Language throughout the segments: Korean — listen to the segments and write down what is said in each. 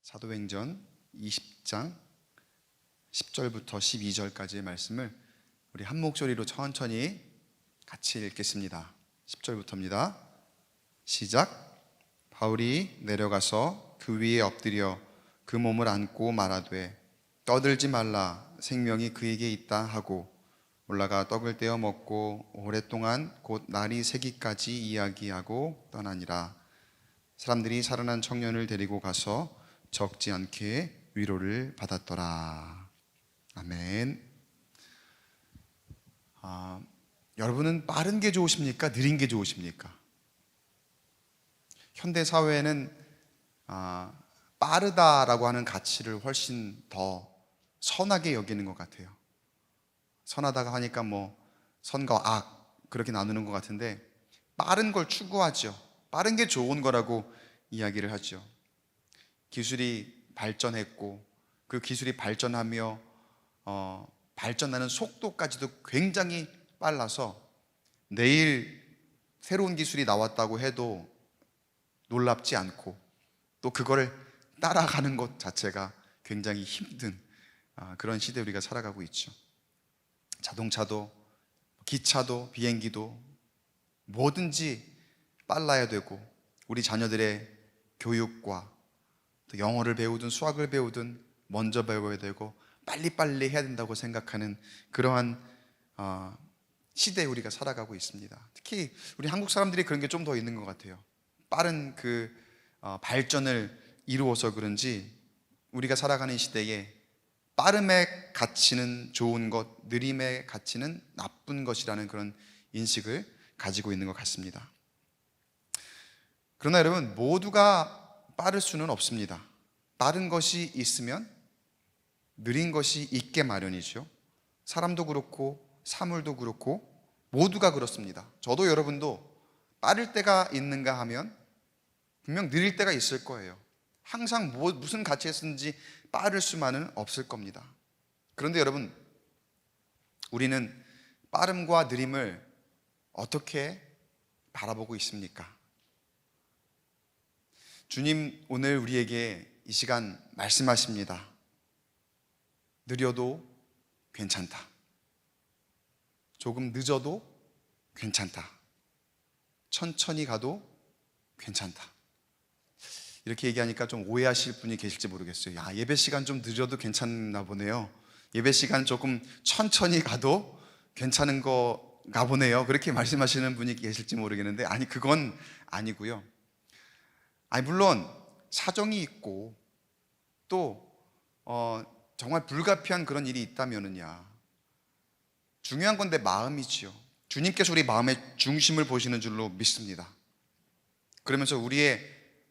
사도행전 20장 10절부터 12절까지의 말씀을 우리 한 목소리로 천천히 같이 읽겠습니다. 10절부터입니다. 시작. 바울이 내려가서 그 위에 엎드려 그 몸을 안고 말하되 떠들지 말라, 생명이 그에게 있다 하고 올라가 떡을 떼어 먹고 오랫동안 곧 날이 새기까지 이야기하고 떠나니라. 사람들이 살아난 청년을 데리고 가서 적지 않게 위로를 받았더라. 아멘. 여러분은 빠른 게 좋으십니까? 느린 게 좋으십니까? 현대 사회에는 빠르다라고 하는 가치를 훨씬 더 선하게 여기는 것 같아요. 선하다가 하니까 뭐 선과 악 그렇게 나누는 것 같은데, 빠른 걸 추구하죠. 빠른 게 좋은 거라고 이야기를 하죠. 기술이 발전했고 그 기술이 발전하며 발전하는 속도까지도 굉장히 빨라서 내일 새로운 기술이 나왔다고 해도 놀랍지 않고 또 그거를 따라가는 것 자체가 굉장히 힘든 그런 시대에 우리가 살아가고 있죠. 자동차도 기차도 비행기도 뭐든지 빨라야 되고, 우리 자녀들의 교육과 또 영어를 배우든 수학을 배우든 먼저 배워야 되고 빨리빨리 해야 된다고 생각하는 그러한 시대에 우리가 살아가고 있습니다. 특히 우리 한국 사람들이 그런 게 좀 더 있는 것 같아요. 빠른 그 발전을 이루어서 그런지 우리가 살아가는 시대에 빠름의 가치는 좋은 것, 느림의 가치는 나쁜 것이라는 그런 인식을 가지고 있는 것 같습니다. 그러나 여러분, 모두가 빠를 수는 없습니다. 빠른 것이 있으면 느린 것이 있게 마련이죠. 사람도 그렇고 사물도 그렇고 모두가 그렇습니다. 저도 여러분도 빠를 때가 있는가 하면 분명 느릴 때가 있을 거예요. 항상 무슨 가치에 쓰는지 빠를 수만은 없을 겁니다. 그런데 여러분, 우리는 빠름과 느림을 어떻게 바라보고 있습니까? 주님 오늘 우리에게 이 시간 말씀하십니다. 느려도 괜찮다. 조금 늦어도 괜찮다. 천천히 가도 괜찮다. 이렇게 얘기하니까 좀 오해하실 분이 계실지 모르겠어요. 예배 시간 좀 늦어도 괜찮나 보네요. 예배 시간 조금 천천히 가도 괜찮은 거가 보네요. 그렇게 말씀하시는 분이 계실지 모르겠는데, 아니, 그건 아니고요. 물론 사정이 있고 또 정말 불가피한 그런 일이 있다면은야, 중요한 건 내 마음이지요. 주님께서 우리 마음의 중심을 보시는 줄로 믿습니다. 그러면서 우리의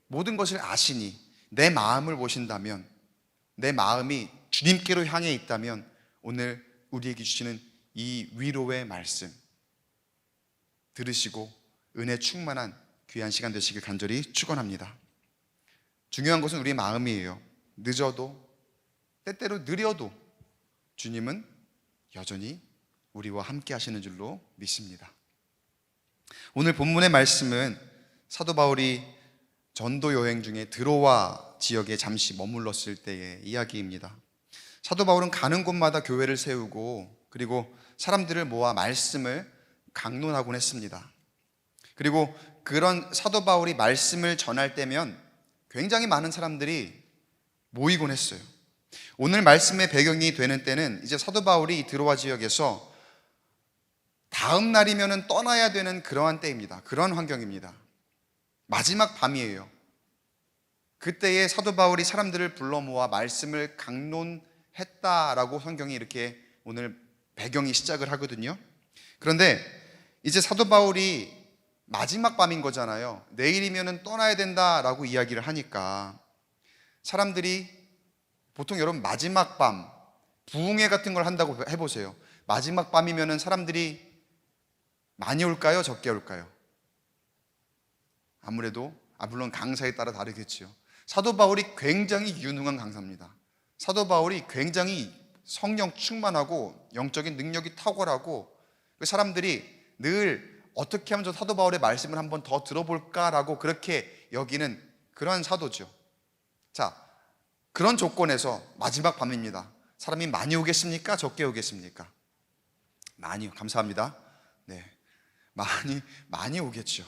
모든 것을 아시니 내 마음을 보신다면, 내 마음이 주님께로 향해 있다면 오늘 우리에게 주시는 이 위로의 말씀 들으시고 은혜 충만한 귀한 시간 되시길 간절히 축원합니다. 중요한 것은 우리의 마음이에요. 늦어도 때때로 느려도 주님은 여전히 우리와 함께 하시는 줄로 믿습니다. 오늘 본문의 말씀은 사도 바울이 전도 여행 중에 드로아 지역에 잠시 머물렀을 때의 이야기입니다. 사도 바울은 가는 곳마다 교회를 세우고 그리고 사람들을 모아 말씀을 강론하곤 했습니다. 그리고 그런 사도 바울이 말씀을 전할 때면 굉장히 많은 사람들이 모이곤 했어요. 오늘 말씀의 배경이 되는 때는 이제 사도 바울이 드로아 지역에서 다음 날이면 떠나야 되는 그러한 때입니다. 그런 환경입니다. 마지막 밤이에요. 그때에 사도 바울이 사람들을 불러 모아 말씀을 강론했다라고 성경이 이렇게 오늘 배경이 시작을 하거든요. 그런데 이제 사도 바울이 마지막 밤인 거잖아요. 내일이면 떠나야 된다라고 이야기를 하니까 사람들이 보통 여러분 마지막 밤 부흥회 같은 걸 한다고 해보세요. 마지막 밤이면 사람들이 많이 올까요? 적게 올까요? 아무래도 물론 강사에 따라 다르겠죠. 사도 바울이 굉장히 유능한 강사입니다. 사도 바울이 굉장히 성령 충만하고 영적인 능력이 탁월하고 사람들이 늘 어떻게 하면 저 사도 바울의 말씀을 한번 더 들어볼까라고 그렇게 여기는 그러한 사도죠. 자, 그런 조건에서 마지막 밤입니다. 사람이 많이 오겠습니까? 적게 오겠습니까? 많이, 감사합니다. 네, 많이 오겠죠.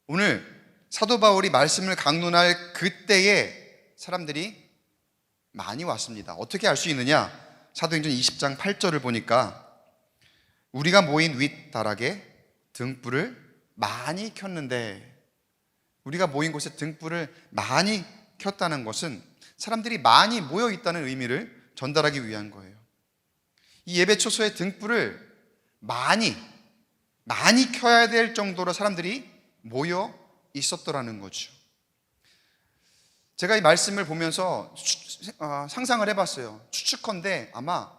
오늘 사도 바울이 말씀을 강론할 그때에 사람들이 많이 왔습니다. 어떻게 알 수 있느냐? 사도행전 20장 8절을 보니까 우리가 모인 윗다락에 등불을 많이 켰는데, 우리가 모인 곳에 등불을 많이 켰다는 것은 사람들이 많이 모여 있다는 의미를 전달하기 위한 거예요. 이 예배 초소에 등불을 많이 켜야 될 정도로 사람들이 모여 있었더라는 거죠. 제가 이 말씀을 보면서 상상을 해봤어요. 추측컨대 아마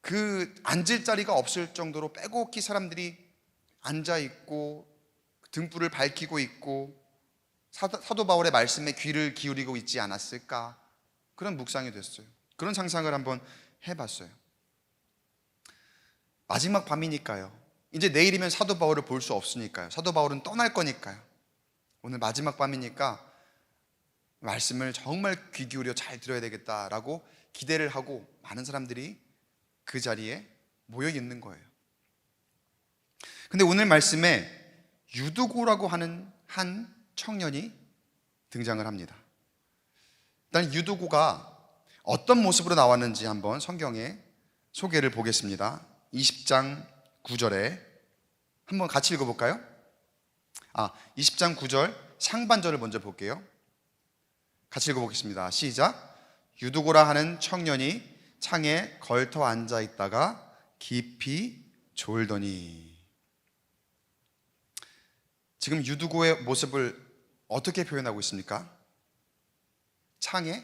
그 앉을 자리가 없을 정도로 빼곡히 사람들이 앉아 있고 등불을 밝히고 있고 사도 바울의 말씀에 귀를 기울이고 있지 않았을까, 그런 묵상이 됐어요. 그런 상상을 한번 해봤어요. 마지막 밤이니까요. 이제 내일이면 사도 바울을 볼 수 없으니까요. 사도 바울은 떠날 거니까요. 오늘 마지막 밤이니까 말씀을 정말 귀 기울여 잘 들어야 되겠다라고 기대를 하고 많은 사람들이 그 자리에 모여 있는 거예요. 근데 오늘 말씀에 유두고라고 하는 한 청년이 등장을 합니다. 일단 유두고가 어떤 모습으로 나왔는지 한번 성경에 소개를 보겠습니다. 20장 9절에 한번 같이 읽어볼까요? 20장 9절 상반절을 먼저 볼게요. 같이 읽어보겠습니다. 시작. 유두고라 하는 청년이 창에 걸터 앉아 있다가 깊이 졸더니. 지금 유두고의 모습을 어떻게 표현하고 있습니까? 창에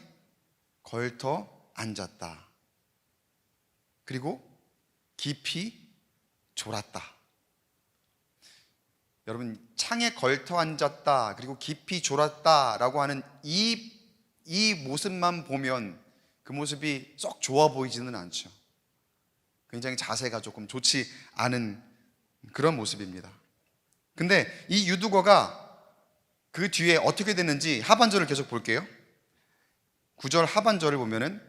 걸터 앉았다. 그리고 깊이 졸았다. 여러분, 창에 걸터 앉았다 그리고 깊이 졸았다라고 하는 이 모습만 보면 그 모습이 썩 좋아 보이지는 않죠. 굉장히 자세가 조금 좋지 않은 그런 모습입니다. 근데 이 유두거가 그 뒤에 어떻게 됐는지 하반절을 계속 볼게요. 9절 하반절을 보면은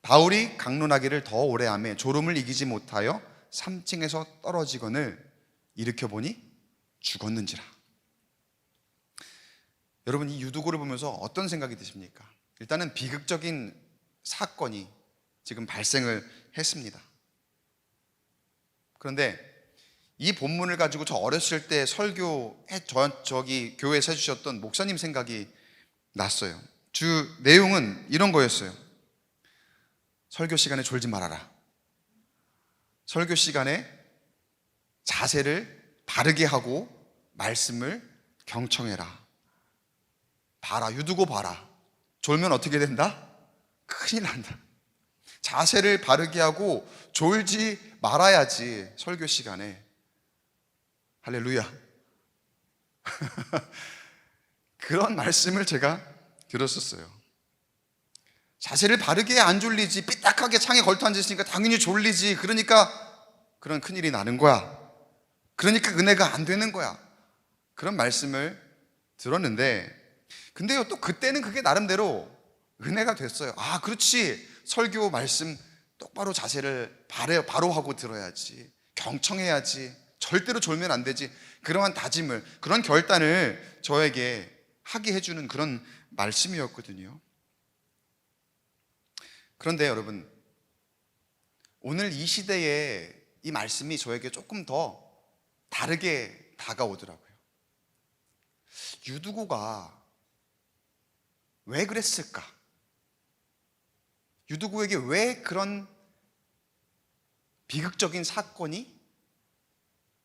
바울이 강론하기를 더 오래 하며 졸음을 이기지 못하여 3층에서 떨어지거늘 일으켜보니 죽었는지라. 여러분, 이 유두고를 보면서 어떤 생각이 드십니까? 일단은 비극적인 사건이 지금 발생을 했습니다. 그런데 이 본문을 가지고 저 어렸을 때 저기 교회에서 해주셨던 목사님 생각이 났어요. 주 내용은 이런 거였어요. 설교 시간에 졸지 말아라. 설교 시간에 자세를 바르게 하고 말씀을 경청해라. 봐라, 유두고 봐라. 졸면 어떻게 된다? 큰일 난다. 자세를 바르게 하고 졸지 말아야지, 설교 시간에. 할렐루야. 그런 말씀을 제가 들었었어요. 자세를 바르게 안 졸리지, 삐딱하게 창에 걸터 앉으시니까 당연히 졸리지. 그러니까 그런 큰일이 나는 거야. 그러니까 은혜가 안 되는 거야. 그런 말씀을 들었는데, 근데요, 또 그때는 그게 나름대로 은혜가 됐어요. 그렇지, 설교 말씀 똑바로 자세를 바로 하고 들어야지, 경청해야지, 절대로 졸면 안 되지. 그러한 다짐을, 그런 결단을 저에게 하게 해주는 그런 말씀이었거든요. 그런데 여러분, 오늘 이 시대에 이 말씀이 저에게 조금 더 다르게 다가오더라고요. 유두고가 왜 그랬을까? 유두고에게 왜 그런 비극적인 사건이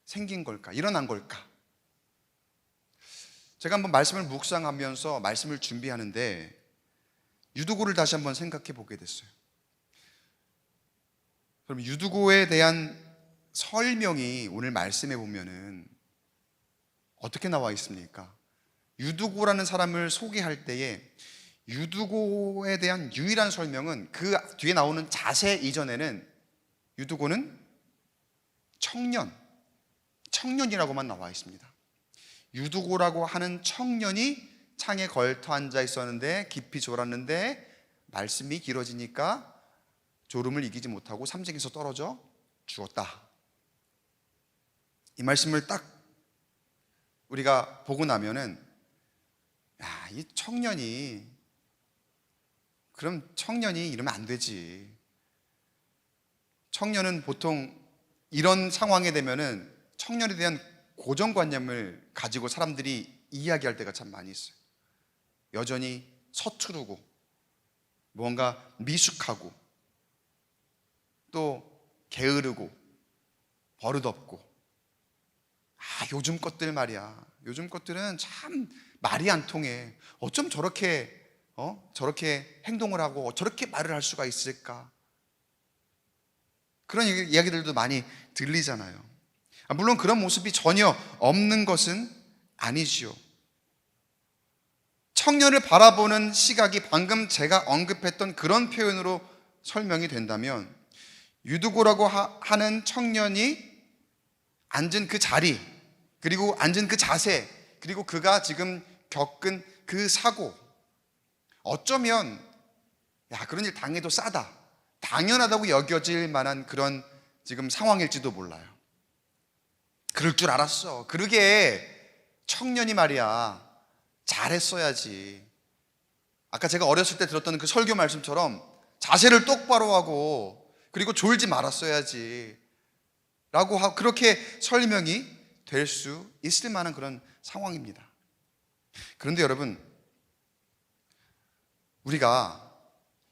생긴 걸까? 일어난 걸까? 제가 한번 말씀을 묵상하면서 말씀을 준비하는데 유두고를 다시 한번 생각해 보게 됐어요. 그럼 유두고에 대한 설명이 오늘 말씀에 보면은 어떻게 나와 있습니까? 유두고라는 사람을 소개할 때에 유두고에 대한 유일한 설명은 그 뒤에 나오는 자세 이전에는 유두고는 청년이라고만 나와 있습니다. 유두고라고 하는 청년이 창에 걸터 앉아 있었는데 깊이 졸았는데 말씀이 길어지니까 졸음을 이기지 못하고 삼층에서 떨어져 죽었다. 이 말씀을 딱 우리가 보고 나면은 이 청년이 이러면 안 되지. 청년은 보통 이런 상황에 되면은 청년에 대한 고정관념을 가지고 사람들이 이야기할 때가 참 많이 있어요. 여전히 서투르고 뭔가 미숙하고 또 게으르고 버릇없고 요즘 것들 말이야. 요즘 것들은 참 말이 안 통해. 어쩜 저렇게 행동을 하고 저렇게 말을 할 수가 있을까? 그런 이야기들도 많이 들리잖아요. 물론 그런 모습이 전혀 없는 것은 아니지요. 청년을 바라보는 시각이 방금 제가 언급했던 그런 표현으로 설명이 된다면 유두고라고 하는 청년이 앉은 그 자리, 그리고 앉은 그 자세, 그리고 그가 지금 겪은 그 사고, 어쩌면 그런 일 당해도 싸다, 당연하다고 여겨질 만한 그런 지금 상황일지도 몰라요. 그럴 줄 알았어. 그러게 청년이 말이야 잘했어야지. 아까 제가 어렸을 때 들었던 그 설교 말씀처럼 자세를 똑바로 하고 그리고 졸지 말았어야지 라고 그렇게 설명이 될 수 있을 만한 그런 상황입니다. 그런데 여러분, 우리가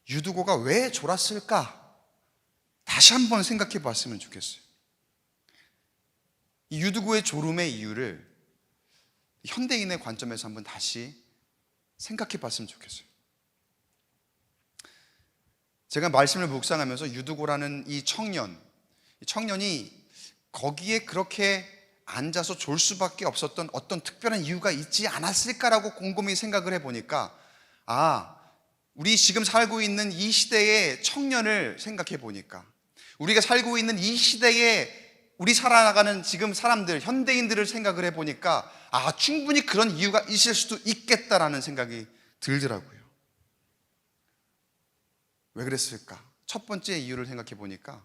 유두고가 왜 졸았을까? 다시 한번 생각해 봤으면 좋겠어요. 이 유두고의 졸음의 이유를 현대인의 관점에서 한번 다시 생각해 봤으면 좋겠어요. 제가 말씀을 묵상하면서 유두고라는 이 청년이 거기에 그렇게 앉아서 졸 수밖에 없었던 어떤 특별한 이유가 있지 않았을까라고 곰곰이 생각을 해보니까 우리 지금 살고 있는 이 시대의 청년을 생각해 보니까, 우리가 살고 있는 이 시대에 우리 살아나가는 지금 사람들, 현대인들을 생각을 해보니까 충분히 그런 이유가 있을 수도 있겠다라는 생각이 들더라고요. 왜 그랬을까? 첫 번째 이유를 생각해 보니까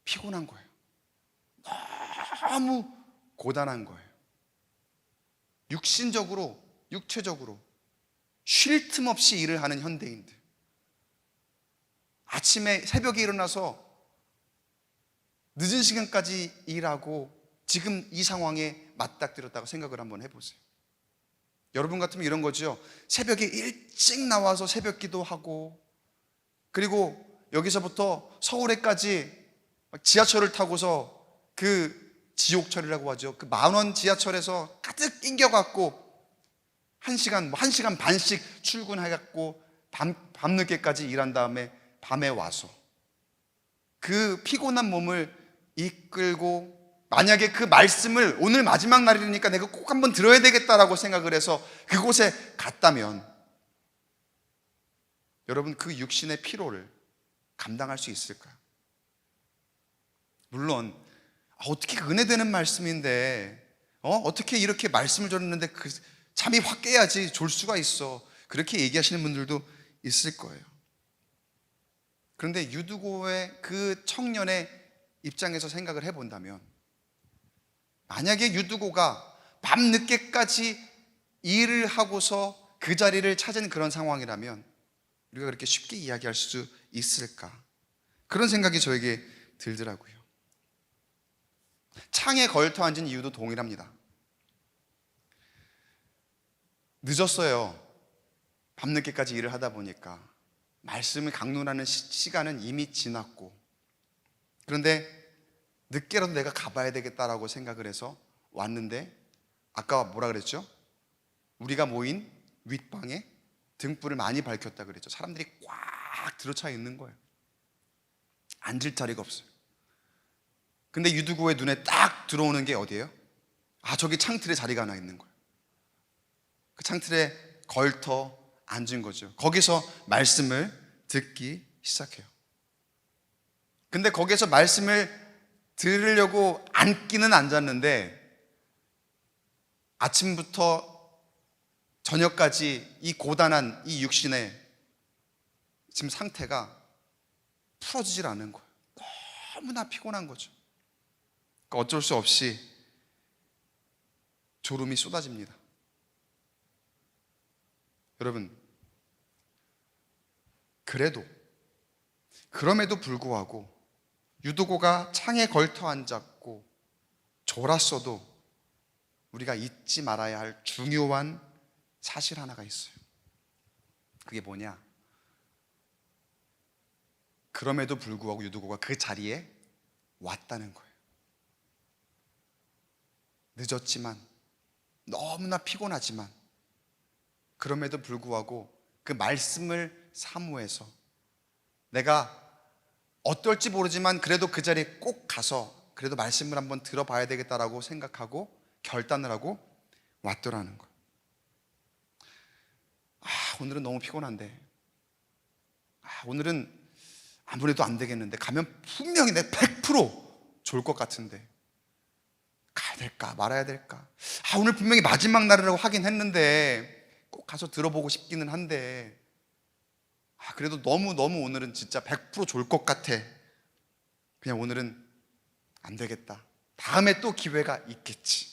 피곤한 거예요. 너무 고단한 거예요. 육신적으로, 육체적으로 쉴 틈 없이 일을 하는 현대인들, 아침에 새벽에 일어나서 늦은 시간까지 일하고 지금 이 상황에 맞닥뜨렸다고 생각을 한번 해보세요. 여러분 같으면 이런 거죠. 새벽에 일찍 나와서 새벽 기도하고, 그리고 여기서부터 서울에까지 지하철을 타고서 그 지옥철이라고 하죠. 그 10,000원 지하철에서 가득 낑겨갖고 1시간 반씩 출근해갖고 밤늦게까지 일한 다음에 밤에 와서 그 피곤한 몸을 이끌고, 만약에 그 말씀을 오늘 마지막 날이니까 내가 꼭 한번 들어야 되겠다라고 생각을 해서 그곳에 갔다면, 여러분 그 육신의 피로를 감당할 수 있을까요? 물론 어떻게 은혜되는 말씀인데 어떻게 이렇게 말씀을 전했는데 잠이 확 깨야지 졸 수가 있어, 그렇게 얘기하시는 분들도 있을 거예요. 그런데 유두고의 그 청년의 입장에서 생각을 해본다면, 만약에 유두고가 밤늦게까지 일을 하고서 그 자리를 찾은 그런 상황이라면 우리가 그렇게 쉽게 이야기할 수 있을까? 그런 생각이 저에게 들더라고요. 창에 걸터 앉은 이유도 동일합니다. 늦었어요. 밤늦게까지 일을 하다 보니까 말씀을 강론하는 시간은 이미 지났고, 그런데 늦게라도 내가 가봐야 되겠다라고 생각을 해서 왔는데, 아까 뭐라 그랬죠? 우리가 모인 윗방에 등불을 많이 밝혔다 그랬죠. 사람들이 꽉 들어차 있는 거예요. 앉을 자리가 없어요. 근데 유두고의 눈에 딱 들어오는 게 어디예요? 저기 창틀에 자리가 하나 있는 거예요. 그 창틀에 걸터 앉은 거죠. 거기서 말씀을 듣기 시작해요. 근데 거기서 말씀을 들으려고 앉기는 앉았는데, 아침부터 저녁까지 이 고단한 이 육신의 지금 상태가 풀어지질 않은 거예요. 너무나 피곤한 거죠. 그러니까 어쩔 수 없이 졸음이 쏟아집니다. 여러분, 그럼에도 불구하고 유두고가 창에 걸터 앉았고 졸았어도 우리가 잊지 말아야 할 중요한 사실 하나가 있어요. 그게 뭐냐? 그럼에도 불구하고 유두고가 그 자리에 왔다는 거예요. 늦었지만, 너무나 피곤하지만, 그럼에도 불구하고 그 말씀을 사모해서 내가 어떨지 모르지만 그래도 그 자리에 꼭 가서 그래도 말씀을 한번 들어봐야 되겠다라고 생각하고 결단을 하고 왔더라는 거예요. 오늘은 너무 피곤한데, 오늘은 아무래도 안 되겠는데, 가면 분명히 내가 100% 좋을 것 같은데 가야 될까 말아야 될까? 오늘 분명히 마지막 날이라고 하긴 했는데 꼭 가서 들어보고 싶기는 한데 그래도 너무 오늘은 진짜 100% 좋을 것 같아. 그냥 오늘은 안 되겠다. 다음에 또 기회가 있겠지.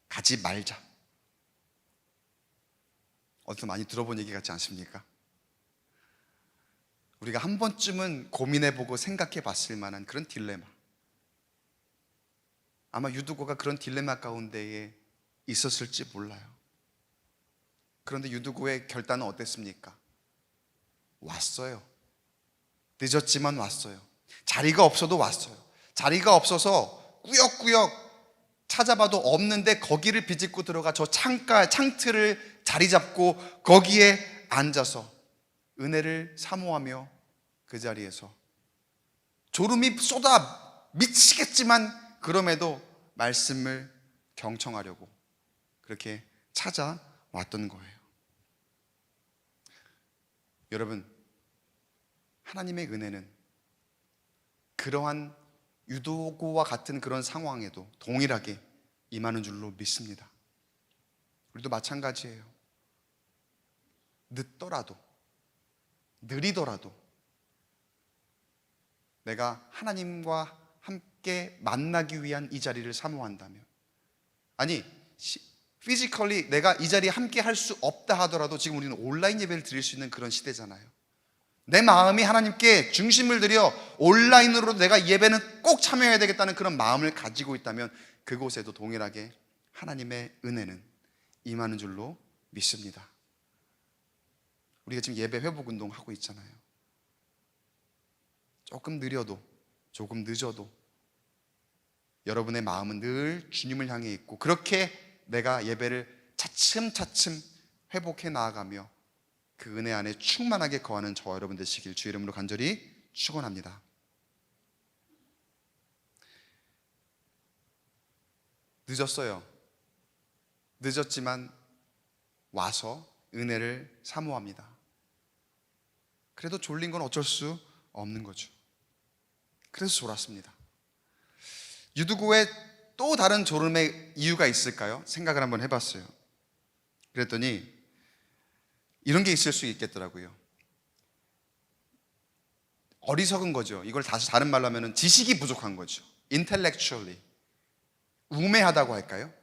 가지 말자. 어디서 많이 들어본 얘기 같지 않습니까? 우리가 한 번쯤은 고민해보고 생각해봤을 만한 그런 딜레마. 아마 유두고가 그런 딜레마 가운데에 있었을지 몰라요. 그런데 유두고의 결단은 어땠습니까? 왔어요. 늦었지만 왔어요. 자리가 없어도 왔어요. 자리가 없어서 꾸역꾸역 찾아봐도 없는데 거기를 비집고 들어가 저 창틀을 자리 잡고 거기에 앉아서 은혜를 사모하며 그 자리에서 졸음이 쏟아 미치겠지만 그럼에도 말씀을 경청하려고 그렇게 찾아왔던 거예요. 여러분, 하나님의 은혜는 그러한 유도고와 같은 그런 상황에도 동일하게 임하는 줄로 믿습니다. 우리도 마찬가지예요. 늦더라도, 느리더라도 내가 하나님과 함께 만나기 위한 이 자리를 사모한다면, 아니 피지컬리 내가 이 자리에 함께 할 수 없다 하더라도 지금 우리는 온라인 예배를 드릴 수 있는 그런 시대잖아요. 내 마음이 하나님께 중심을 들여 온라인으로 내가 예배는 꼭 참여해야 되겠다는 그런 마음을 가지고 있다면 그곳에도 동일하게 하나님의 은혜는 임하는 줄로 믿습니다. 우리가 지금 예배 회복 운동 하고 있잖아요. 조금 느려도 조금 늦어도 여러분의 마음은 늘 주님을 향해 있고 그렇게 내가 예배를 차츰차츰 회복해 나아가며 그 은혜 안에 충만하게 거하는 저와 여러분 되시길 주의 이름으로 간절히 축원합니다. 늦었어요. 늦었지만 와서 은혜를 사모합니다. 그래도 졸린 건 어쩔 수 없는 거죠. 그래서 졸았습니다. 유두고의 또 다른 졸음의 이유가 있을까요? 생각을 한번 해봤어요. 그랬더니 이런 게 있을 수 있겠더라고요. 어리석은 거죠. 이걸 다른 말로 하면 지식이 부족한 거죠. intellectually 우매하다고 할까요?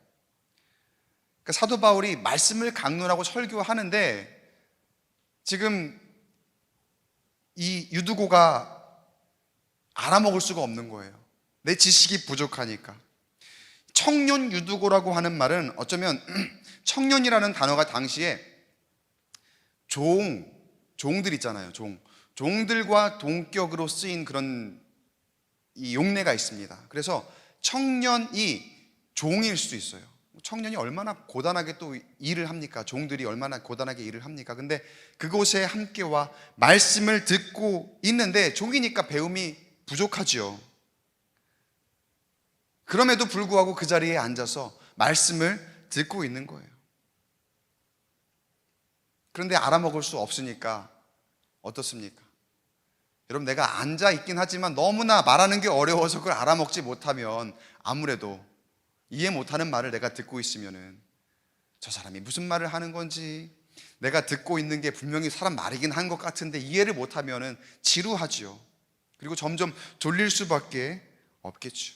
그러니까 사도 바울이 말씀을 강론하고 설교하는데 지금 이 유두고가 알아먹을 수가 없는 거예요. 내 지식이 부족하니까. 청년 유두고라고 하는 말은 어쩌면 청년이라는 단어가 당시에 종들 있잖아요. 종들과 동격으로 쓰인 그런 이 용례가 있습니다. 그래서 청년이 종일 수 있어요. 청년이 얼마나 고단하게 또 일을 합니까? 종들이 얼마나 고단하게 일을 합니까? 근데 그곳에 함께 와 말씀을 듣고 있는데 종이니까 배움이 부족하지요. 그럼에도 불구하고 그 자리에 앉아서 말씀을 듣고 있는 거예요. 그런데 알아먹을 수 없으니까 어떻습니까? 여러분, 내가 앉아 있긴 하지만 너무나 말하는 게 어려워서 그걸 알아먹지 못하면 아무래도 이해 못하는 말을 내가 듣고 있으면은 저 사람이 무슨 말을 하는 건지, 내가 듣고 있는 게 분명히 사람 말이긴 한 것 같은데 이해를 못하면은 지루하지요. 그리고 점점 졸릴 수밖에 없겠죠.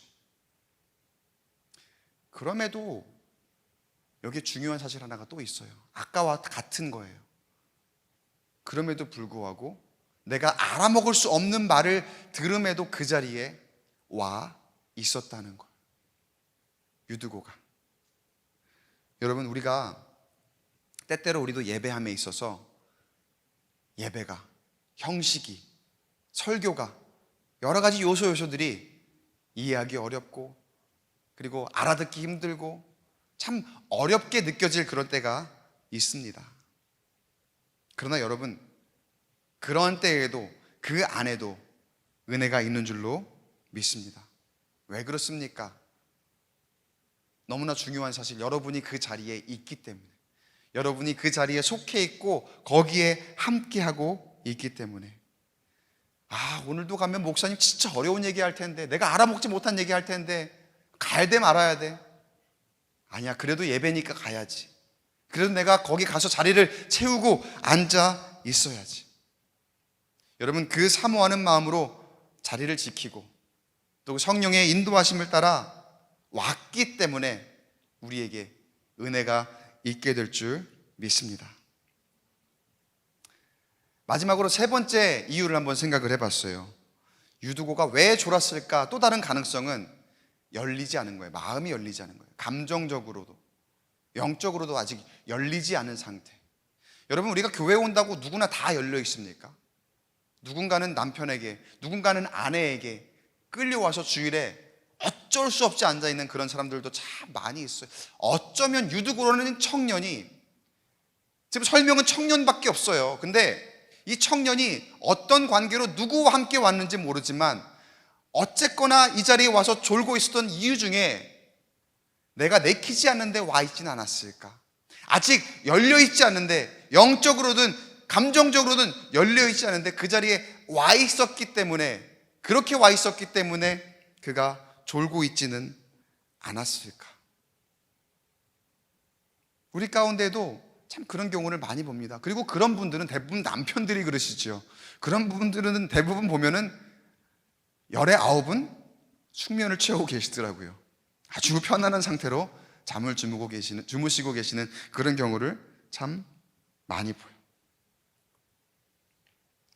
그럼에도 여기에 중요한 사실 하나가 또 있어요. 아까와 같은 거예요. 그럼에도 불구하고 내가 알아먹을 수 없는 말을 들음에도 그 자리에 와 있었다는 거예요. 유두고가. 여러분, 우리가 때때로 우리도 예배함에 있어서 예배가, 형식이, 설교가 여러 가지 요소들이 이해하기 어렵고 그리고 알아듣기 힘들고 참 어렵게 느껴질 그런 때가 있습니다. 그러나 여러분, 그런 때에도 그 안에도 은혜가 있는 줄로 믿습니다. 왜 그렇습니까? 너무나 중요한 사실, 여러분이 그 자리에 있기 때문에, 여러분이 그 자리에 속해 있고 거기에 함께하고 있기 때문에. 오늘도 가면 목사님 진짜 어려운 얘기 할 텐데, 내가 알아먹지 못한 얘기 할 텐데 가야 돼 말아야 돼? 아니야, 그래도 예배니까 가야지. 그래도 내가 거기 가서 자리를 채우고 앉아 있어야지. 여러분, 그 사모하는 마음으로 자리를 지키고 또 성령의 인도하심을 따라 왔기 때문에 우리에게 은혜가 있게 될 줄 믿습니다. 마지막으로 세 번째 이유를 한번 생각을 해봤어요. 유두고가 왜 졸았을까? 또 다른 가능성은 열리지 않은 거예요. 마음이 열리지 않은 거예요. 감정적으로도 영적으로도 아직 열리지 않은 상태. 여러분, 우리가 교회 온다고 누구나 다 열려 있습니까? 누군가는 남편에게, 누군가는 아내에게 끌려와서 주일에 어쩔 수 없이 앉아있는 그런 사람들도 참 많이 있어요. 어쩌면 유두고라는 청년이, 지금 설명은 청년밖에 없어요. 근데 이 청년이 어떤 관계로 누구와 함께 왔는지 모르지만 어쨌거나 이 자리에 와서 졸고 있었던 이유 중에 내가 내키지 않는데 와 있지는 않았을까? 아직 열려있지 않는데, 영적으로든 감정적으로든 열려있지 않은데 그 자리에 와 있었기 때문에, 그렇게 와 있었기 때문에 그가 졸고 있지는 않았을까? 우리 가운데도 참 그런 경우를 많이 봅니다. 그리고 그런 분들은 대부분 남편들이 그러시죠. 그런 분들은 대부분 보면은 열의 9은 숙면을 취하고 계시더라고요. 아주 편안한 상태로 잠을 주무시고 계시는 그런 경우를 참 많이 보여요.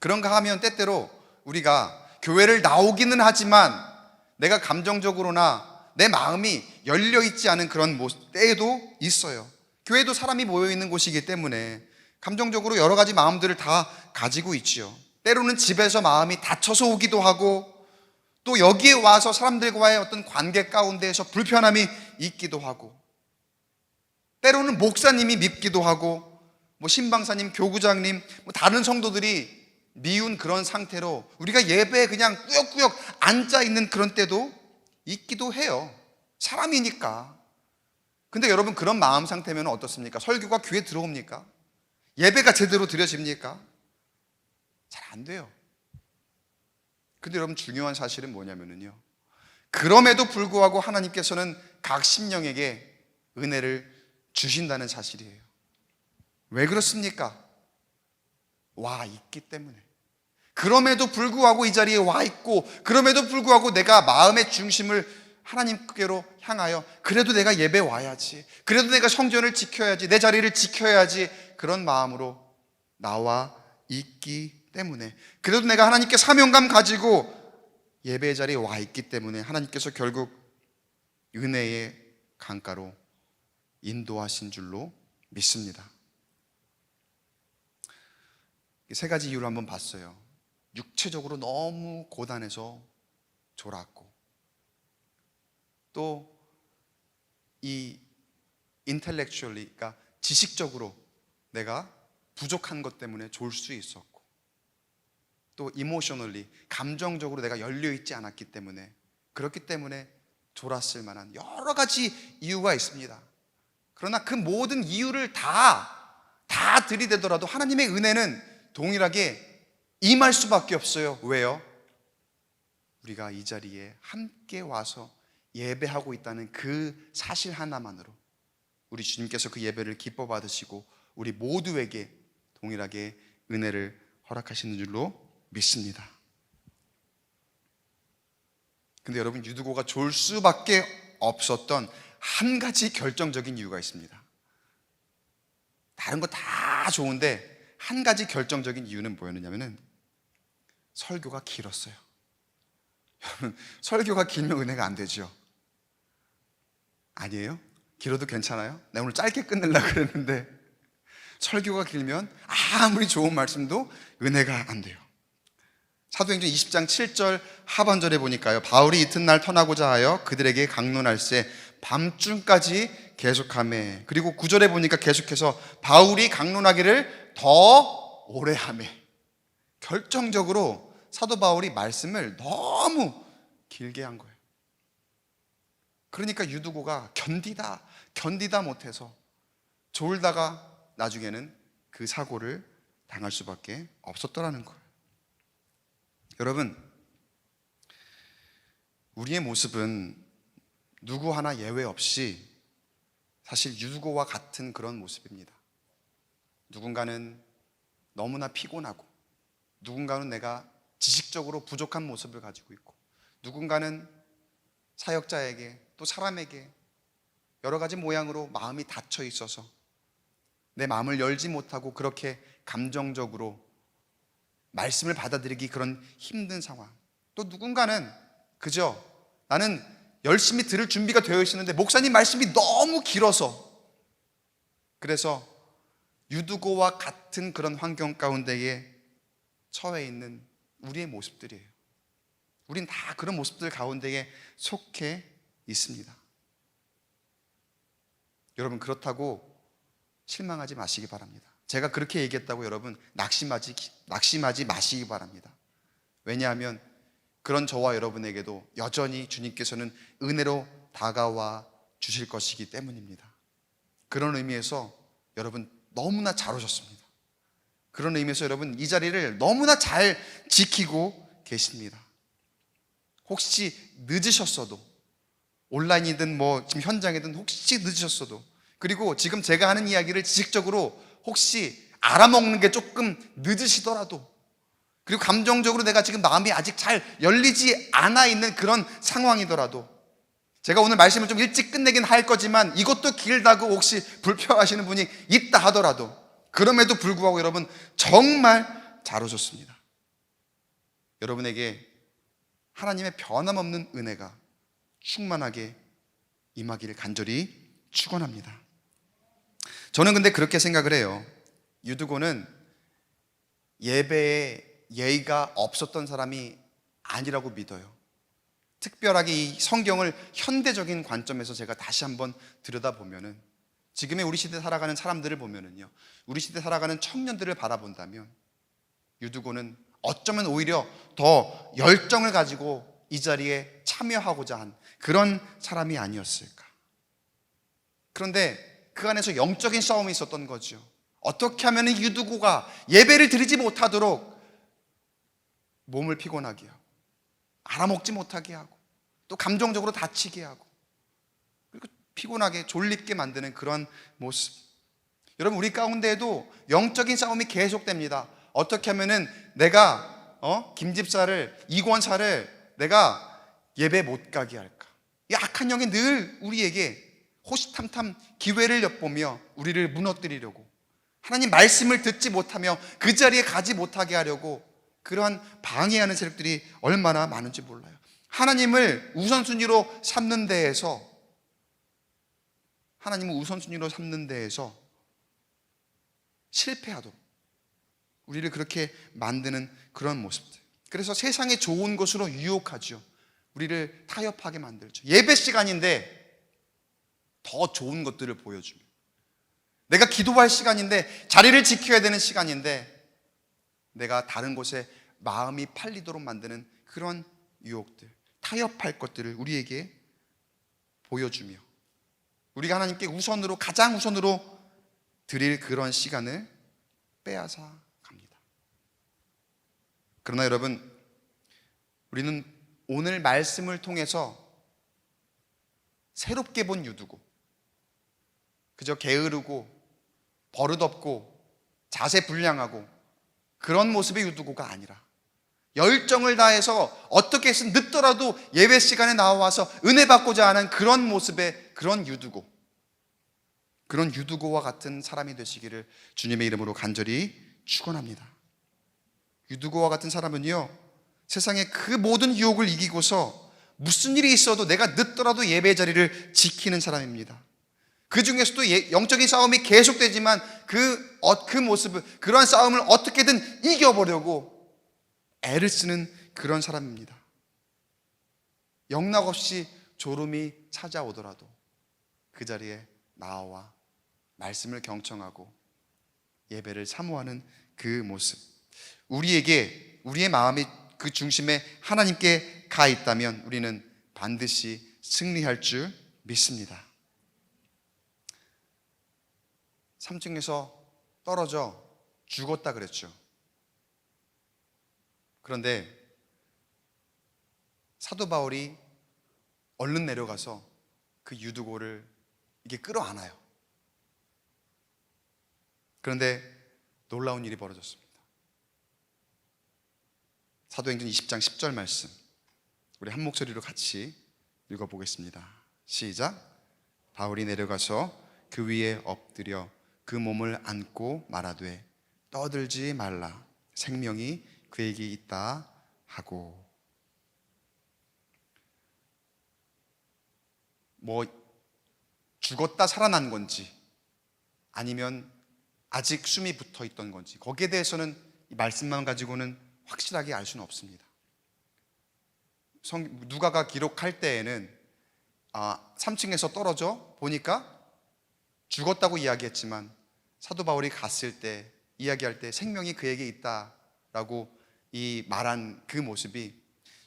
그런가 하면 때때로 우리가 교회를 나오기는 하지만 내가 감정적으로나 내 마음이 열려있지 않은 그런 때에도 있어요. 교회도 사람이 모여있는 곳이기 때문에 감정적으로 여러 가지 마음들을 다 가지고 있지요. 때로는 집에서 마음이 닫혀서 오기도 하고, 또 여기에 와서 사람들과의 어떤 관계 가운데에서 불편함이 있기도 하고, 때로는 목사님이 밉기도 하고, 신방사님, 교구장님, 다른 성도들이 미운 그런 상태로 우리가 예배에 그냥 꾸역꾸역 앉아있는 그런 때도 있기도 해요. 사람이니까. 근데 여러분, 그런 마음 상태면 어떻습니까? 설교가 귀에 들어옵니까? 예배가 제대로 드려집니까? 잘 안 돼요. 근데 여러분, 중요한 사실은 뭐냐면요, 그럼에도 불구하고 하나님께서는 각 심령에게 은혜를 주신다는 사실이에요. 왜 그렇습니까? 와 있기 때문에. 그럼에도 불구하고 이 자리에 와 있고, 그럼에도 불구하고 내가 마음의 중심을 하나님께로 향하여, 그래도 내가 예배 와야지, 그래도 내가 성전을 지켜야지, 내 자리를 지켜야지, 그런 마음으로 나와 있기 때문에, 그래도 내가 하나님께 사명감 가지고 예배의 자리에 와 있기 때문에 하나님께서 결국 은혜의 강가로 인도하신 줄로 믿습니다. 세 가지 이유를 한번 봤어요. 육체적으로 너무 고단해서 졸았고, 또 이 intellectually, 그러니까 지식적으로 내가 부족한 것 때문에 졸 수 있었고, 또 emotionally, 감정적으로 내가 열려있지 않았기 때문에, 그렇기 때문에 졸았을 만한 여러 가지 이유가 있습니다. 그러나 그 모든 이유를 다 들이대더라도 하나님의 은혜는 동일하게 임할 수밖에 없어요. 왜요? 우리가 이 자리에 함께 와서 예배하고 있다는 그 사실 하나만으로 우리 주님께서 그 예배를 기뻐 받으시고 우리 모두에게 동일하게 은혜를 허락하시는 줄로 믿습니다. 근데 여러분, 유두고가 좋을 수밖에 없었던 한 가지 결정적인 이유가 있습니다. 다른 거 다 좋은데 한 가지 결정적인 이유는 뭐였느냐면은 설교가 길었어요. 여러분, 설교가 길면 은혜가 안 되죠? 아니에요? 길어도 괜찮아요? 내가 오늘 짧게 끝내려고 그랬는데 설교가 길면 아무리 좋은 말씀도 은혜가 안 돼요. 사도행전 20장 7절 하반절에 보니까요, 바울이 이튿날 터나고자 하여 그들에게 강론할세 밤중까지 계속하매. 그리고 9절에 보니까 계속해서 바울이 강론하기를 더 오래 하매. 결정적으로 사도 바울이 말씀을 너무 길게 한 거예요. 그러니까 유두고가 견디다 못해서 졸다가 나중에는 그 사고를 당할 수밖에 없었더라는 거예요. 여러분, 우리의 모습은 누구 하나 예외 없이 사실 유두고와 같은 그런 모습입니다. 누군가는 너무나 피곤하고, 누군가는 내가 지식적으로 부족한 모습을 가지고 있고, 누군가는 사역자에게 또 사람에게 여러 가지 모양으로 마음이 닫혀 있어서 내 마음을 열지 못하고 그렇게 감정적으로 말씀을 받아들이기 그런 힘든 상황. 또 누군가는 그저 나는 열심히 들을 준비가 되어 있었는데 목사님 말씀이 너무 길어서, 그래서 유두고와 같은 그런 환경 가운데에 처해 있는 우리의 모습들이에요. 우린 다 그런 모습들 가운데에 속해 있습니다. 여러분, 그렇다고 실망하지 마시기 바랍니다. 제가 그렇게 얘기했다고 여러분 낙심하지 마시기 바랍니다. 왜냐하면 그런 저와 여러분에게도 여전히 주님께서는 은혜로 다가와 주실 것이기 때문입니다. 그런 의미에서 여러분 너무나 잘 오셨습니다. 그런 의미에서 여러분 이 자리를 너무나 잘 지키고 계십니다. 혹시 늦으셨어도, 온라인이든 지금 현장이든 혹시 늦으셨어도, 그리고 지금 제가 하는 이야기를 지식적으로 혹시 알아먹는 게 조금 늦으시더라도, 그리고 감정적으로 내가 지금 마음이 아직 잘 열리지 않아 있는 그런 상황이더라도, 제가 오늘 말씀을 좀 일찍 끝내긴 할 거지만 이것도 길다고 혹시 불평하시는 분이 있다 하더라도, 그럼에도 불구하고 여러분 정말 잘 오셨습니다. 여러분에게 하나님의 변함없는 은혜가 충만하게 임하기를 간절히 축원합니다. 저는 근데 그렇게 생각을 해요. 유두고는 예배에 예의가 없었던 사람이 아니라고 믿어요. 특별하게 이 성경을 현대적인 관점에서 제가 다시 한번 들여다보면은, 지금의 우리 시대에 살아가는 사람들을 보면은요, 우리 시대에 살아가는 청년들을 바라본다면 유두고는 어쩌면 오히려 더 열정을 가지고 이 자리에 참여하고자 한 그런 사람이 아니었을까. 그런데 그 안에서 영적인 싸움이 있었던 거죠. 어떻게 하면 유두고가 예배를 드리지 못하도록 몸을 피곤하게 하고, 알아먹지 못하게 하고, 또 감정적으로 다치게 하고, 그리고 피곤하게 졸립게 만드는 그런 모습. 여러분, 우리 가운데에도 영적인 싸움이 계속됩니다. 어떻게 하면은 내가 김 집사를, 이권사를 내가 예배 못 가게 할까. 이 악한 영이 늘 우리에게 호시탐탐 기회를 엿보며 우리를 무너뜨리려고, 하나님 말씀을 듣지 못하며 그 자리에 가지 못하게 하려고 그러한 방해하는 세력들이 얼마나 많은지 몰라요. 하나님을 우선순위로 삼는 데에서 실패하도록 우리를 그렇게 만드는 그런 모습들. 그래서 세상의 좋은 것으로 유혹하죠. 우리를 타협하게 만들죠. 예배 시간인데 더 좋은 것들을 보여주며, 내가 기도할 시간인데, 자리를 지켜야 되는 시간인데 내가 다른 곳에 마음이 팔리도록 만드는 그런 유혹들, 타협할 것들을 우리에게 보여주며 우리가 하나님께 가장 우선으로 드릴 그런 시간을 빼앗아 갑니다. 그러나 여러분, 우리는 오늘 말씀을 통해서 새롭게 본 유두고, 그저 게으르고 버릇없고 자세 불량하고 그런 모습의 유두고가 아니라 열정을 다해서 어떻게 해서 늦더라도 예배 시간에 나와서 은혜 받고자 하는 그런 모습의 그런 유두고, 그런 유두고와 같은 사람이 되시기를 주님의 이름으로 간절히 축원합니다. 유두고와 같은 사람은요, 세상의 그 모든 유혹을 이기고서 무슨 일이 있어도 내가 늦더라도 예배 자리를 지키는 사람입니다. 그 중에서도 영적인 싸움이 계속되지만 그 모습을, 그러한 싸움을 어떻게든 이겨보려고 애를 쓰는 그런 사람입니다. 영락없이 졸음이 찾아오더라도 그 자리에 나와 말씀을 경청하고 예배를 사모하는 그 모습, 우리의 마음이 그 중심에 하나님께 가 있다면 우리는 반드시 승리할 줄 믿습니다. 3층에서 떨어져 죽었다 그랬죠. 그런데 사도 바울이 얼른 내려가서 그 유두고를 이게 끌어안아요. 그런데 놀라운 일이 벌어졌습니다. 사도행전 20장 10절 말씀, 우리 한 목소리로 같이 읽어보겠습니다. 시작. 바울이 내려가서 그 위에 엎드려 그 몸을 안고 말하되 떠들지 말라, 생명이 그에게 있다 하고. 죽었다 살아난 건지 아니면 아직 숨이 붙어 있던 건지 거기에 대해서는 이 말씀만 가지고는 확실하게 알 수는 없습니다. 누가가 기록할 때에는 3층에서 떨어져 보니까 죽었다고 이야기했지만 사도 바울이 갔을 때 이야기할 때 생명이 그에게 있다라고 이 말한 그 모습이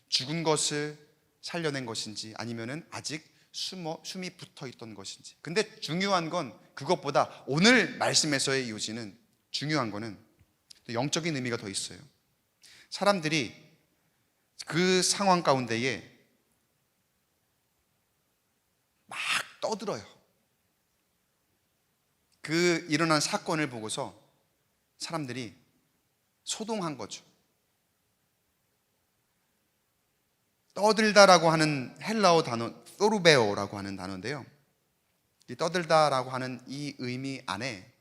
죽은 것을 살려낸 것인지 아니면은 아직 숨이 붙어 있던 것인지. 근데 중요한 건 그것보다 오늘 말씀에서의 요지는, 중요한 거는 또 영적인 의미가 더 있어요. 사람들이 그 상황 가운데에 막 떠들어요. 그 일어난 사건을 보고서 사람들이 소동한 거죠. 떠들다라고 하는 헬라어 단어 소르베오라고 하는 단어인데요, 이 떠들다라고 하는 이 의미 안에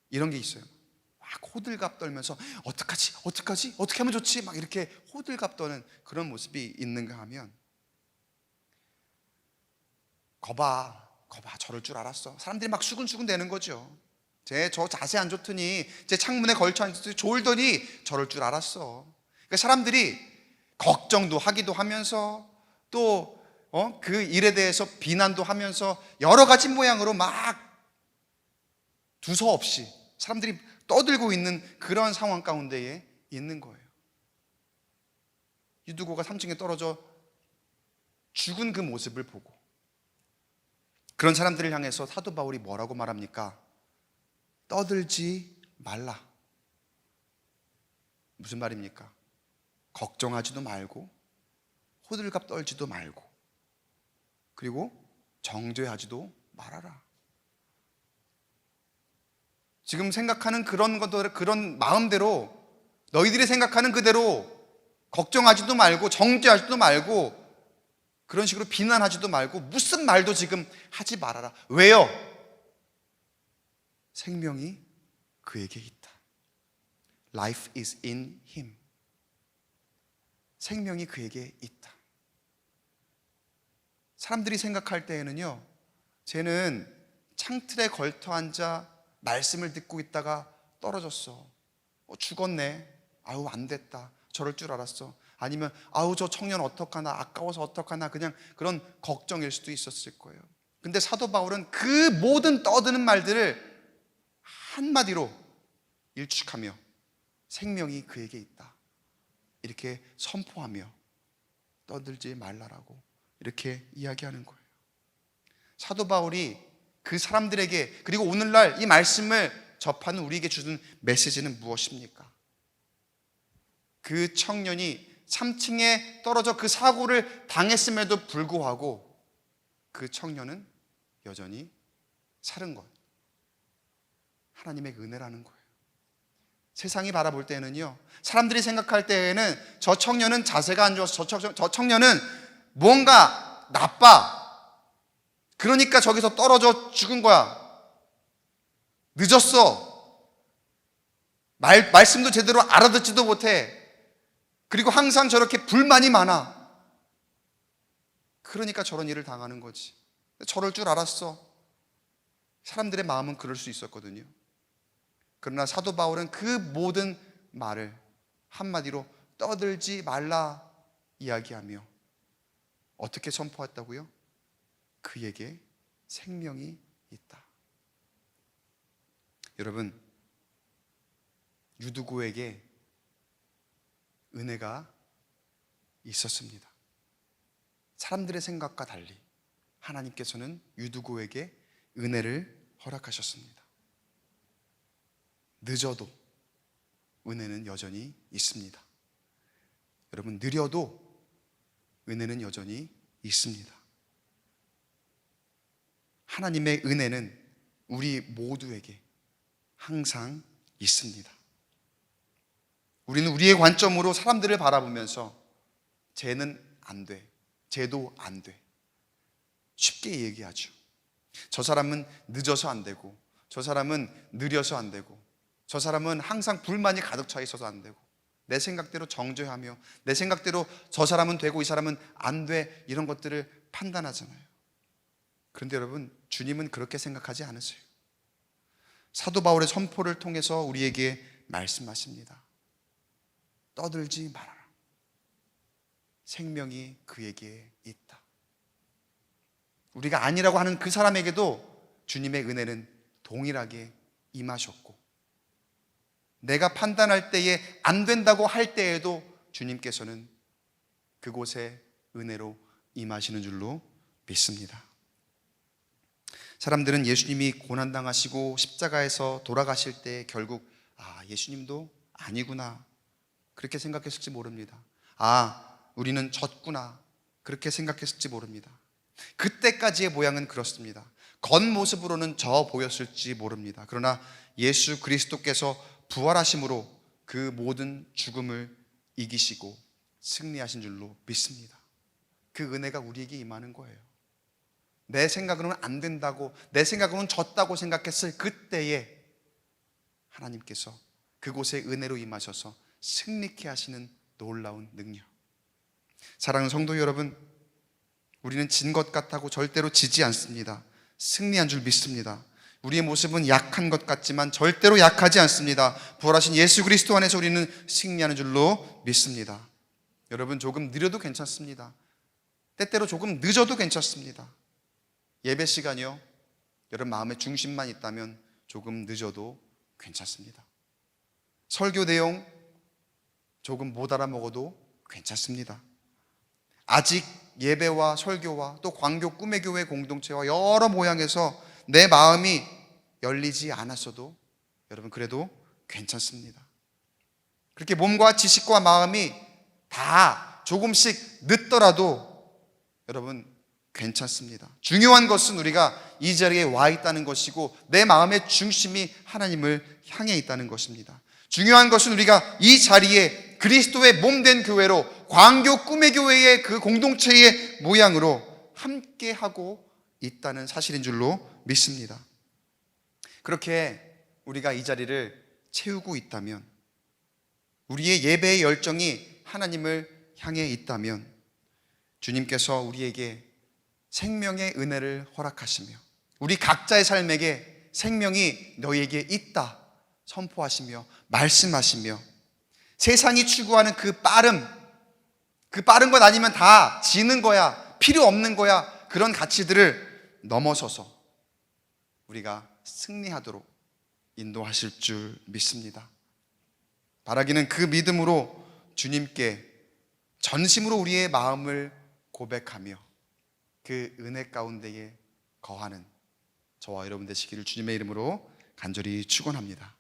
이런 게 있어요. 막 호들갑 떨면서 어떡하지 어떻게 하면 좋지 막 이렇게 호들갑 떠는 그런 모습이 있는가 하면, 거봐 저럴 줄 알았어. 사람들이 막 수근수근 대는 거죠. 저 자세 안 좋더니, 제 창문에 걸쳐 앉았더니 졸더니 저럴 줄 알았어. 그러니까 사람들이 걱정도 하기도 하면서 또 그 일에 대해서 비난도 하면서 여러 가지 모양으로 막 두서없이 사람들이 떠들고 있는 그런 상황 가운데에 있는 거예요. 유두고가 3층에 떨어져 죽은 그 모습을 보고 그런 사람들을 향해서 사도 바울이 뭐라고 말합니까? 떠들지 말라. 무슨 말입니까? 걱정하지도 말고 호들갑 떨지도 말고 그리고 정죄하지도 말아라. 지금 생각하는 그런 것들, 그런 마음대로, 너희들이 생각하는 그대로 걱정하지도 말고 정죄하지도 말고 그런 식으로 비난하지도 말고 무슨 말도 지금 하지 말아라. 왜요? 생명이 그에게 있다. Life is in him. 생명이 그에게 있다. 사람들이 생각할 때에는요, 쟤는 창틀에 걸터 앉아 말씀을 듣고 있다가 떨어졌어. 죽었네. 아우 안 됐다. 저럴 줄 알았어. 아니면 아우 저 청년 어떡하나, 아까워서 어떡하나, 그냥 그런 걱정일 수도 있었을 거예요. 근데 사도 바울은 그 모든 떠드는 말들을 한마디로 일축하며 생명이 그에게 있다 이렇게 선포하며 떠들지 말라라고 이렇게 이야기하는 거예요. 사도 바울이 그 사람들에게, 그리고 오늘날 이 말씀을 접하는 우리에게 주는 메시지는 무엇입니까? 그 청년이 3층에 떨어져 그 사고를 당했음에도 불구하고 그 청년은 여전히 사는 것, 하나님의 은혜라는 거예요. 세상이 바라볼 때는요, 사람들이 생각할 때에는 저 청년은 자세가 안 좋아서 저 청년은 뭔가 나빠, 그러니까 저기서 떨어져 죽은 거야, 늦었어, 말씀도 제대로 알아듣지도 못해, 그리고 항상 저렇게 불만이 많아, 그러니까 저런 일을 당하는 거지. 저럴 줄 알았어. 사람들의 마음은 그럴 수 있었거든요. 그러나 사도 바울은 그 모든 말을 한마디로 떠들지 말라 이야기하며 어떻게 선포했다고요? 그에게 생명이 있다. 여러분, 유두고에게 은혜가 있었습니다. 사람들의 생각과 달리 하나님께서는 유두고에게 은혜를 허락하셨습니다. 늦어도 은혜는 여전히 있습니다. 여러분, 느려도 은혜는 여전히 있습니다. 하나님의 은혜는 우리 모두에게 항상 있습니다. 우리는 우리의 관점으로 사람들을 바라보면서 쟤는 안 돼, 쟤도 안 돼, 쉽게 얘기하죠. 저 사람은 늦어서 안 되고, 저 사람은 느려서 안 되고, 저 사람은 항상 불만이 가득 차 있어서 안 되고, 내 생각대로 정죄하며 내 생각대로 저 사람은 되고 이 사람은 안 돼, 이런 것들을 판단하잖아요. 그런데 여러분, 주님은 그렇게 생각하지 않으세요. 사도 바울의 선포를 통해서 우리에게 말씀하십니다. 떠들지 말아라. 생명이 그에게 있다. 우리가 아니라고 하는 그 사람에게도 주님의 은혜는 동일하게 임하셨고, 내가 판단할 때에 안 된다고 할 때에도 주님께서는 그곳에 은혜로 임하시는 줄로 믿습니다. 사람들은 예수님이 고난당하시고 십자가에서 돌아가실 때 결국 예수님도 아니구나, 그렇게 생각했을지 모릅니다. 우리는 졌구나, 그렇게 생각했을지 모릅니다. 그때까지의 모양은 그렇습니다. 겉모습으로는 저 보였을지 모릅니다. 그러나 예수 그리스도께서 부활하심으로 그 모든 죽음을 이기시고 승리하신 줄로 믿습니다. 그 은혜가 우리에게 임하는 거예요. 내 생각으로는 안 된다고, 내 생각으로는 졌다고 생각했을 그때에 하나님께서 그곳에 은혜로 임하셔서 승리케 하시는 놀라운 능력. 사랑하는 성도 여러분, 우리는 진 것 같다고 절대로 지지 않습니다. 승리한 줄 믿습니다. 우리의 모습은 약한 것 같지만 절대로 약하지 않습니다. 부활하신 예수 그리스도 안에서 우리는 승리하는 줄로 믿습니다. 여러분, 조금 느려도 괜찮습니다. 때때로 조금 늦어도 괜찮습니다. 예배 시간이요, 여러분 마음의 중심만 있다면 조금 늦어도 괜찮습니다. 설교 내용 조금 못 알아먹어도 괜찮습니다. 아직 예배와 설교와 또 광교 꿈의 교회 공동체와 여러 모양에서 내 마음이 열리지 않았어도 여러분 그래도 괜찮습니다. 그렇게 몸과 지식과 마음이 다 조금씩 늦더라도 여러분 괜찮습니다. 중요한 것은 우리가 이 자리에 와 있다는 것이고 내 마음의 중심이 하나님을 향해 있다는 것입니다. 중요한 것은 우리가 이 자리에 그리스도의 몸된 교회로, 광교 꿈의 교회의 그 공동체의 모양으로 함께하고 있다는 사실인 줄로 믿습니다. 그렇게 우리가 이 자리를 채우고 있다면, 우리의 예배의 열정이 하나님을 향해 있다면 주님께서 우리에게 생명의 은혜를 허락하시며 우리 각자의 삶에게 생명이 너희에게 있다 선포하시며 말씀하시며 세상이 추구하는 그 빠른 것 아니면 다 지는 거야, 필요 없는 거야, 그런 가치들을 넘어서서 우리가 승리하도록 인도하실 줄 믿습니다. 바라기는 그 믿음으로 주님께 전심으로 우리의 마음을 고백하며 그 은혜 가운데에 거하는 저와 여러분 되시기를 주님의 이름으로 간절히 축원합니다.